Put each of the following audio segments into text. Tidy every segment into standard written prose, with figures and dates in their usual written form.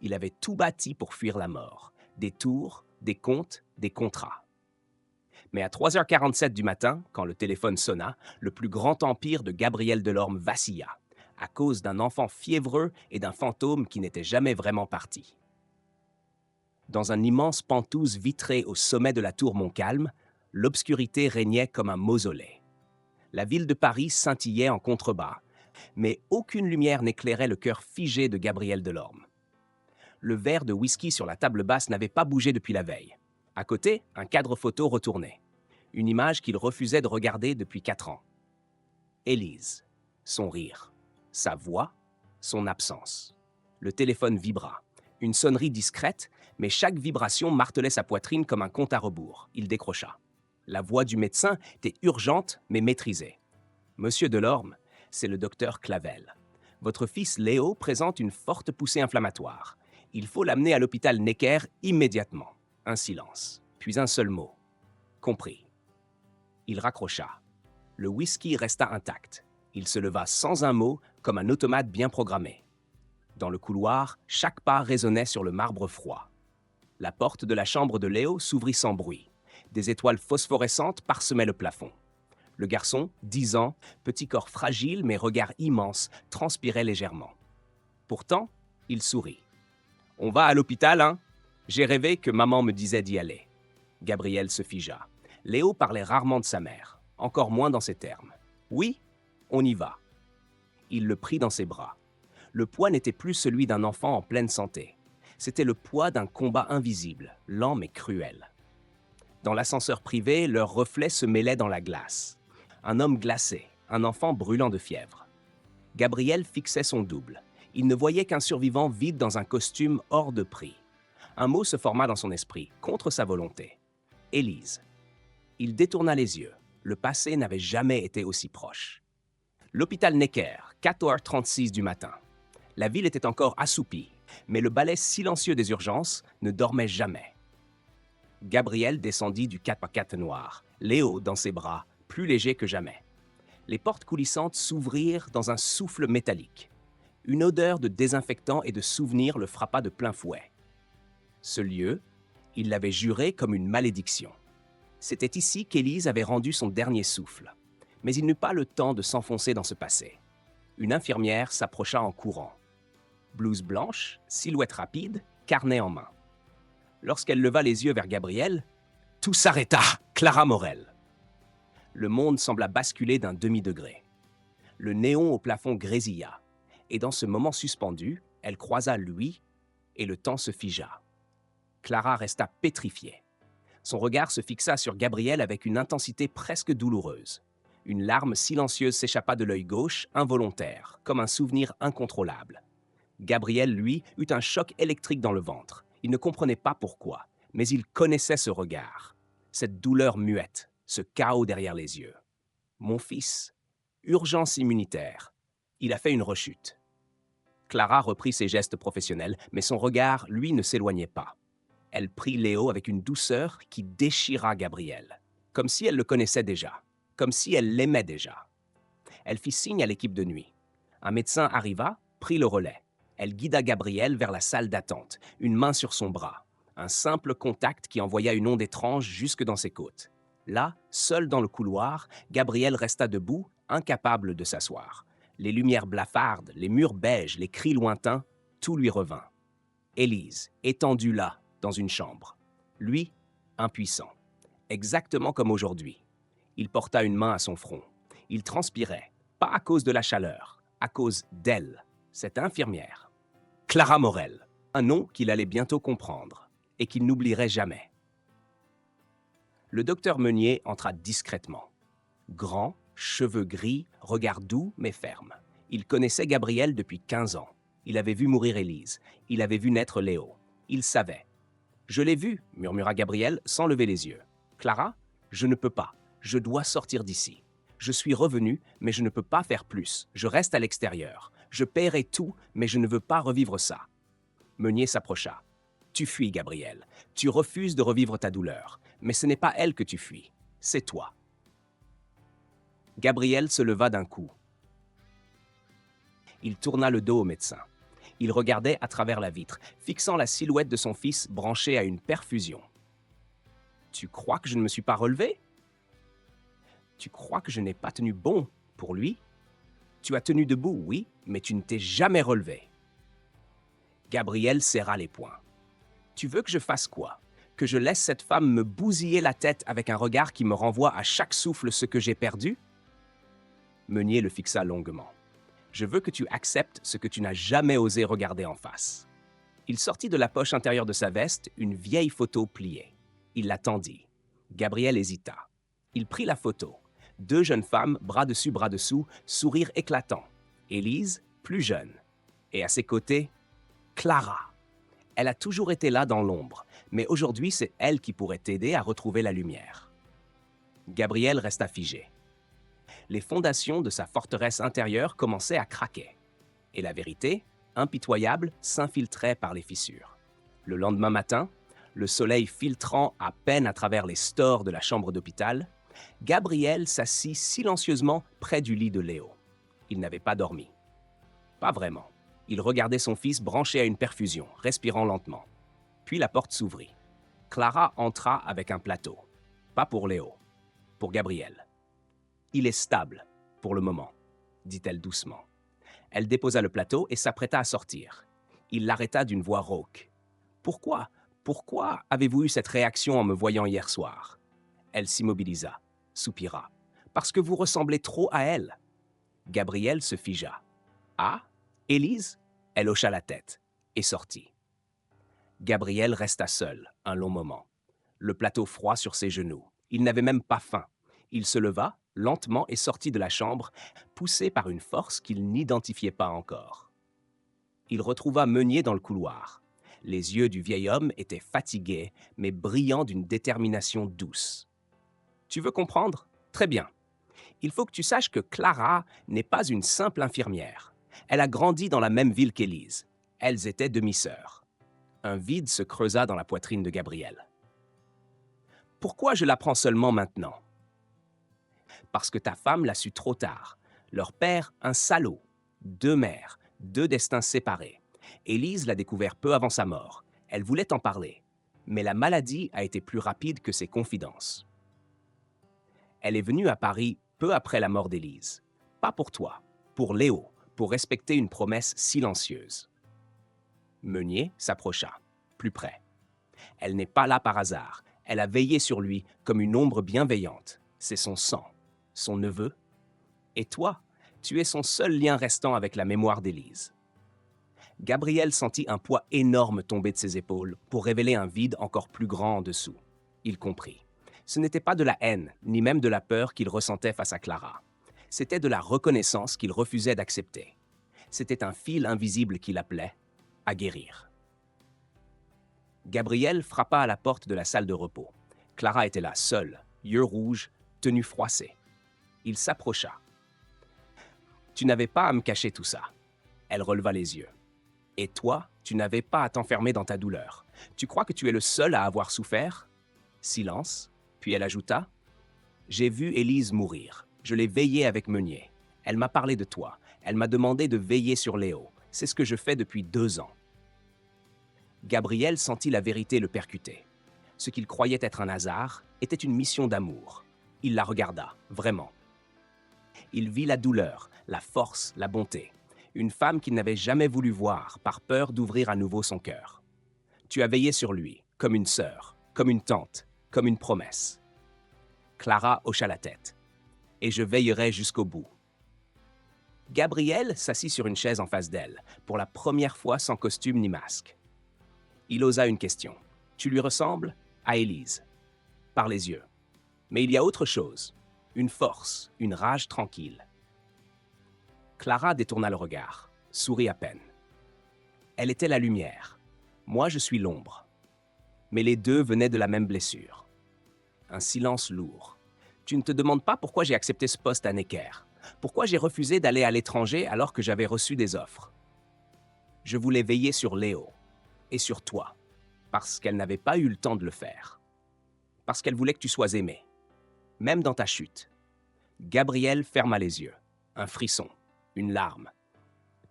Il avait tout bâti pour fuir la mort. Des tours, des comptes, des contrats. Mais à 3h47 du matin, quand le téléphone sonna, le plus grand empire de Gabriel Delorme vacilla, à cause d'un enfant fiévreux et d'un fantôme qui n'était jamais vraiment parti. Dans un immense penthouse vitré au sommet de la tour Montcalm, l'obscurité régnait comme un mausolée. La ville de Paris scintillait en contrebas, mais aucune lumière n'éclairait le cœur figé de Gabriel Delorme. Le verre de whisky sur la table basse n'avait pas bougé depuis la veille. À côté, un cadre photo retournait. Une image qu'il refusait de regarder depuis 4 ans. Élise, son rire, sa voix, son absence. Le téléphone vibra. Une sonnerie discrète, mais chaque vibration martelait sa poitrine comme un compte à rebours. Il décrocha. La voix du médecin était urgente, mais maîtrisée. Monsieur Delorme, c'est le docteur Clavel. Votre fils Léo présente une forte poussée inflammatoire. Il faut l'amener à l'hôpital Necker immédiatement. Un silence, puis un seul mot. Compris. Il raccrocha. Le whisky resta intact. Il se leva sans un mot, comme un automate bien programmé. Dans le couloir, chaque pas résonnait sur le marbre froid. La porte de la chambre de Léo s'ouvrit sans bruit. Des étoiles phosphorescentes parsemaient le plafond. Le garçon, 10 ans, petit corps fragile mais regard immense, transpirait légèrement. Pourtant, il sourit. « On va à l'hôpital, hein? J'ai rêvé que maman me disait d'y aller. » Gabriel se figea. Léo parlait rarement de sa mère, encore moins dans ces termes. « Oui, on y va. » Il le prit dans ses bras. Le poids n'était plus celui d'un enfant en pleine santé. C'était le poids d'un combat invisible, lent mais cruel. Dans l'ascenseur privé, leurs reflets se mêlaient dans la glace. Un homme glacé, un enfant brûlant de fièvre. Gabriel fixait son double. Il ne voyait qu'un survivant vide dans un costume hors de prix. Un mot se forma dans son esprit, contre sa volonté. Élise. Il détourna les yeux. Le passé n'avait jamais été aussi proche. L'hôpital Necker, 4h36 du matin. La ville était encore assoupie, mais le balai silencieux des urgences ne dormait jamais. Gabriel descendit du 4x4 noir, Léo dans ses bras, plus léger que jamais. Les portes coulissantes s'ouvrirent dans un souffle métallique. Une odeur de désinfectant et de souvenirs le frappa de plein fouet. Ce lieu, il l'avait juré comme une malédiction. C'était ici qu'Élise avait rendu son dernier souffle. Mais il n'eut pas le temps de s'enfoncer dans ce passé. Une infirmière s'approcha en courant. Blouse blanche, silhouette rapide, carnet en main. Lorsqu'elle leva les yeux vers Gabriel, tout s'arrêta, Clara Morel. Le monde sembla basculer d'un demi-degré. Le néon au plafond grésilla, et dans ce moment suspendu, elle croisa lui, et le temps se figea. Clara resta pétrifiée. Son regard se fixa sur Gabriel avec une intensité presque douloureuse. Une larme silencieuse s'échappa de l'œil gauche, involontaire, comme un souvenir incontrôlable. Gabriel, lui, eut un choc électrique dans le ventre. Il ne comprenait pas pourquoi, mais il connaissait ce regard, cette douleur muette, ce chaos derrière les yeux. Mon fils, urgence immunitaire. Il a fait une rechute. Clara reprit ses gestes professionnels, mais son regard, lui, ne s'éloignait pas. Elle prit Léo avec une douceur qui déchira Gabriel, comme si elle le connaissait déjà, comme si elle l'aimait déjà. Elle fit signe à l'équipe de nuit. Un médecin arriva, prit le relais. Elle guida Gabriel vers la salle d'attente, une main sur son bras. Un simple contact qui envoya une onde étrange jusque dans ses côtes. Là, seul dans le couloir, Gabriel resta debout, incapable de s'asseoir. Les lumières blafardes, les murs beiges, les cris lointains, tout lui revint. Élise, étendue là, dans une chambre. Lui, impuissant. Exactement comme aujourd'hui. Il porta une main à son front. Il transpirait, pas à cause de la chaleur, à cause d'elle, cette infirmière. Clara Morel, un nom qu'il allait bientôt comprendre et qu'il n'oublierait jamais. Le docteur Meunier entra discrètement. Grand, cheveux gris, regard doux mais ferme. Il connaissait Gabriel depuis 15 ans. Il avait vu mourir Élise. Il avait vu naître Léo. Il savait. « Je l'ai vu », murmura Gabriel sans lever les yeux. « Clara, je ne peux pas. Je dois sortir d'ici. Je suis revenu, mais je ne peux pas faire plus. Je reste à l'extérieur. Je paierai tout, mais je ne veux pas revivre ça. » Meunier s'approcha. « Tu fuis, Gabriel. Tu refuses de revivre ta douleur. Mais ce n'est pas elle que tu fuis. C'est toi. » Gabriel se leva d'un coup. Il tourna le dos au médecin. Il regardait à travers la vitre, fixant la silhouette de son fils branché à une perfusion. Tu crois que je ne me suis pas relevé? Tu crois que je n'ai pas tenu bon pour lui? Tu as tenu debout, oui, mais tu ne t'es jamais relevé. Gabriel serra les poings. Tu veux que je fasse quoi? Que je laisse cette femme me bousiller la tête avec un regard qui me renvoie à chaque souffle ce que j'ai perdu? Meunier le fixa longuement. Je veux que tu acceptes ce que tu n'as jamais osé regarder en face. Il sortit de la poche intérieure de sa veste une vieille photo pliée. Il la tendit. Gabriel hésita. Il prit la photo. Deux jeunes femmes, bras dessus, bras dessous, sourire éclatant. Élise, plus jeune. Et à ses côtés, Clara. Elle a toujours été là dans l'ombre, mais aujourd'hui, c'est elle qui pourrait t'aider à retrouver la lumière. Gabriel resta figé. Les fondations de sa forteresse intérieure commençaient à craquer. Et la vérité, impitoyable, s'infiltrait par les fissures. Le lendemain matin, le soleil filtrant à peine à travers les stores de la chambre d'hôpital, Gabriel s'assit silencieusement près du lit de Léo. Il n'avait pas dormi. Pas vraiment. Il regardait son fils branché à une perfusion, respirant lentement. Puis la porte s'ouvrit. Clara entra avec un plateau. Pas pour Léo, pour Gabriel. « Il est stable, pour le moment », dit-elle doucement. Elle déposa le plateau et s'apprêta à sortir. Il l'arrêta d'une voix rauque. « Pourquoi? Pourquoi avez-vous eu cette réaction en me voyant hier soir ?» Elle s'immobilisa, soupira. « Parce que vous ressemblez trop à elle. » Gabriel se figea. « Ah? Élise ?» Elle hocha la tête et sortit. Gabriel resta seul un long moment, le plateau froid sur ses genoux. Il n'avait même pas faim. Il se leva, lentement, et sortit de la chambre, poussé par une force qu'il n'identifiait pas encore. Il retrouva Meunier dans le couloir. Les yeux du vieil homme étaient fatigués, mais brillants d'une détermination douce. « Tu veux comprendre? Très bien. Il faut que tu saches que Clara n'est pas une simple infirmière. Elle a grandi dans la même ville qu'Élise. Elles étaient demi-sœurs. » Un vide se creusa dans la poitrine de Gabriel. « Pourquoi je l'apprends seulement maintenant? » Parce que ta femme l'a su trop tard. Leur père, un salaud. Deux mères, deux destins séparés. Élise l'a découvert peu avant sa mort. Elle voulait en parler. Mais la maladie a été plus rapide que ses confidences. Elle est venue à Paris peu après la mort d'Élise. Pas pour toi, pour Léo, pour respecter une promesse silencieuse. Meunier s'approcha, plus près. Elle n'est pas là par hasard. Elle a veillé sur lui comme une ombre bienveillante. C'est son sang, son neveu. Et toi, tu es son seul lien restant avec la mémoire d'Élise. Gabriel sentit un poids énorme tomber de ses épaules pour révéler un vide encore plus grand en dessous. Il comprit. Ce n'était pas de la haine, ni même de la peur qu'il ressentait face à Clara. C'était de la reconnaissance qu'il refusait d'accepter. C'était un fil invisible qui l'appelait à guérir. Gabriel frappa à la porte de la salle de repos. Clara était là, seule, yeux rouges, tenue froissée. Il s'approcha. « Tu n'avais pas à me cacher tout ça. » Elle releva les yeux. « Et toi, tu n'avais pas à t'enfermer dans ta douleur. Tu crois que tu es le seul à avoir souffert? » Silence, puis elle ajouta. « J'ai vu Élise mourir. Je l'ai veillée avec Meunier. Elle m'a parlé de toi. Elle m'a demandé de veiller sur Léo. C'est ce que je fais depuis 2 ans. » Gabriel sentit la vérité le percuter. Ce qu'il croyait être un hasard était une mission d'amour. Il la regarda, vraiment. Il vit la douleur, la force, la bonté. Une femme qu'il n'avait jamais voulu voir, par peur d'ouvrir à nouveau son cœur. Tu as veillé sur lui, comme une sœur, comme une tante, comme une promesse. Clara hocha la tête. Et je veillerai jusqu'au bout. Gabriel s'assit sur une chaise en face d'elle, pour la première fois sans costume ni masque. Il osa une question. Tu lui ressembles à Élise. Par les yeux. Mais il y a autre chose. Une force, une rage tranquille. Clara détourna le regard, sourit à peine. Elle était la lumière. Moi, je suis l'ombre. Mais les deux venaient de la même blessure. Un silence lourd. Tu ne te demandes pas pourquoi j'ai accepté ce poste à Necker. Pourquoi j'ai refusé d'aller à l'étranger alors que j'avais reçu des offres. Je voulais veiller sur Léo et sur toi, parce qu'elle n'avait pas eu le temps de le faire. Parce qu'elle voulait que tu sois aimé, même dans ta chute. Gabriel ferma les yeux, un frisson, une larme.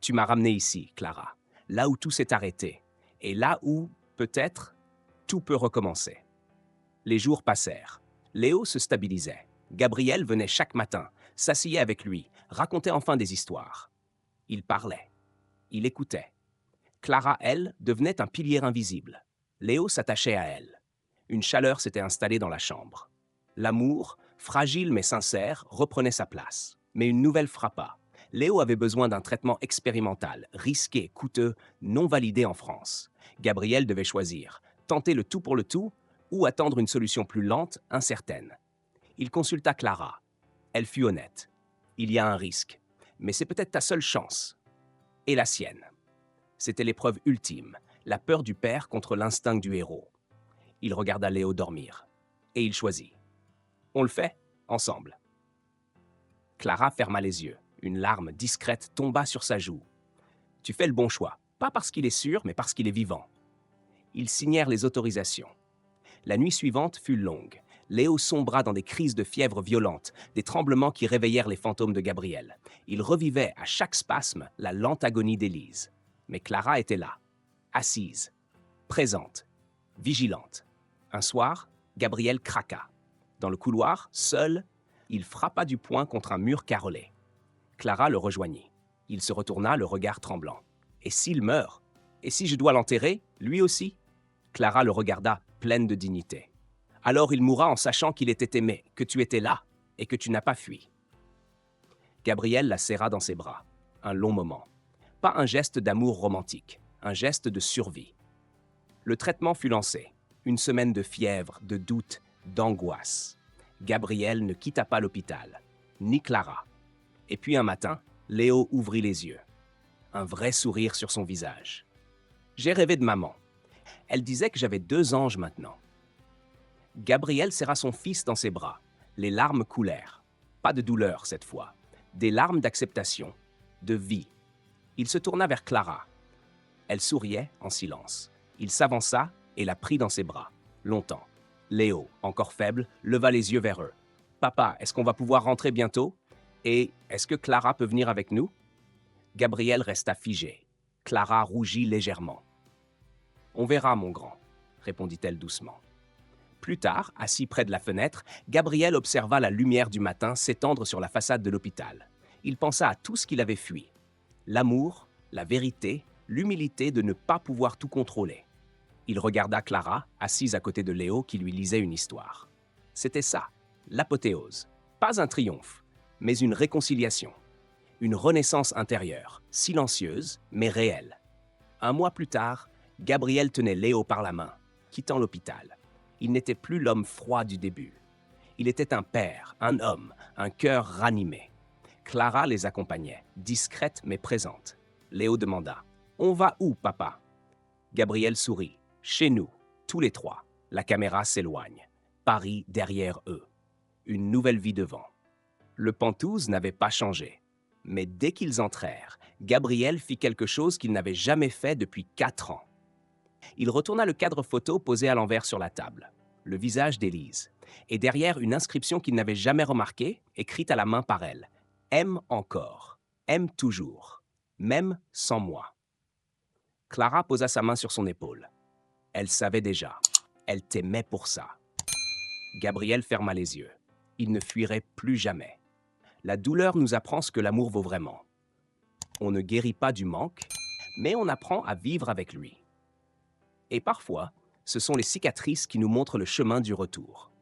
Tu m'as ramené ici, Clara. là où tout s'est arrêté, et là où, peut-être, tout peut recommencer. Les jours passèrent. Léo se stabilisait. Gabriel venait chaque matin, s'asseyait avec lui, racontait enfin des histoires. Il parlait. Il écoutait. Clara, elle, devenait un pilier invisible. Léo s'attachait à elle. Une chaleur s'était installée dans la chambre. L'amour, fragile mais sincère, reprenait sa place. Mais une nouvelle frappa. Léo avait besoin d'un traitement expérimental, risqué, coûteux, non validé en France. Gabriel devait choisir, tenter le tout pour le tout ou attendre une solution plus lente, incertaine. Il consulta Clara. Elle fut honnête. Il y a un risque, mais c'est peut-être ta seule chance. Et la sienne. C'était l'épreuve ultime, la peur du père contre l'instinct du héros. Il regarda Léo dormir. Et il choisit. On le fait, ensemble. Clara ferma les yeux. Une larme discrète tomba sur sa joue. Tu fais le bon choix, pas parce qu'il est sûr, mais parce qu'il est vivant. Ils signèrent les autorisations. La nuit suivante fut longue. Léo sombra dans des crises de fièvre violentes, des tremblements qui réveillèrent les fantômes de Gabriel. Il revivait à chaque spasme la lente agonie d'Élise. Mais Clara était là, assise, présente, vigilante. Un soir, Gabriel craqua. Dans le couloir, seul, il frappa du poing contre un mur carrelé. Clara le rejoignit. Il se retourna, le regard tremblant. Et s'il meurt? Et si je dois l'enterrer, lui aussi? Clara le regarda, pleine de dignité. Alors il mourra en sachant qu'il était aimé, que tu étais là, et que tu n'as pas fui. Gabriel la serra dans ses bras. Un long moment. Pas un geste d'amour romantique, un geste de survie. Le traitement fut lancé. Une semaine de fièvre, de doute, d'angoisse. Gabriel ne quitta pas l'hôpital, ni Clara. Et puis un matin, Léo ouvrit les yeux. Un vrai sourire sur son visage. J'ai rêvé de maman. Elle disait que j'avais 2 anges maintenant. Gabriel serra son fils dans ses bras. Les larmes coulèrent. Pas de douleur cette fois. Des larmes d'acceptation, de vie. Il se tourna vers Clara. Elle souriait en silence. Il s'avança et la prit dans ses bras. Longtemps. Léo, encore faible, leva les yeux vers eux. « Papa, est-ce qu'on va pouvoir rentrer bientôt? Et est-ce que Clara peut venir avec nous ?» Gabriel resta figé. Clara rougit légèrement. « On verra, mon grand, » répondit-elle doucement. Plus tard, assis près de la fenêtre, Gabriel observa la lumière du matin s'étendre sur la façade de l'hôpital. Il pensa à tout ce qu'il avait fui. L'amour, la vérité, l'humilité de ne pas pouvoir tout contrôler. Il regarda Clara, assise à côté de Léo, qui lui lisait une histoire. C'était ça, l'apothéose. Pas un triomphe, mais une réconciliation. Une renaissance intérieure, silencieuse, mais réelle. Un mois plus tard, Gabriel tenait Léo par la main, quittant l'hôpital. Il n'était plus l'homme froid du début. Il était un père, un homme, un cœur ranimé. Clara les accompagnait, discrète mais présente. Léo demanda « On va où, papa ?» Gabriel sourit. « Chez nous, tous les trois. » La caméra s'éloigne. Paris derrière eux. Une nouvelle vie devant. Le Penthouse n'avait pas changé. Mais dès qu'ils entrèrent, Gabriel fit quelque chose qu'il n'avait jamais fait depuis 4 ans. Il retourna le cadre photo posé à l'envers sur la table, le visage d'Élise, et derrière une inscription qu'il n'avait jamais remarquée, écrite à la main par elle. « Aime encore, aime toujours, même sans moi. » Clara posa sa main sur son épaule. Elle savait déjà. Elle t'aimait pour ça. Gabriel ferma les yeux. Il ne fuirait plus jamais. La douleur nous apprend ce que l'amour vaut vraiment. On ne guérit pas du manque, mais on apprend à vivre avec lui. Et parfois, ce sont les cicatrices qui nous montrent le chemin du retour.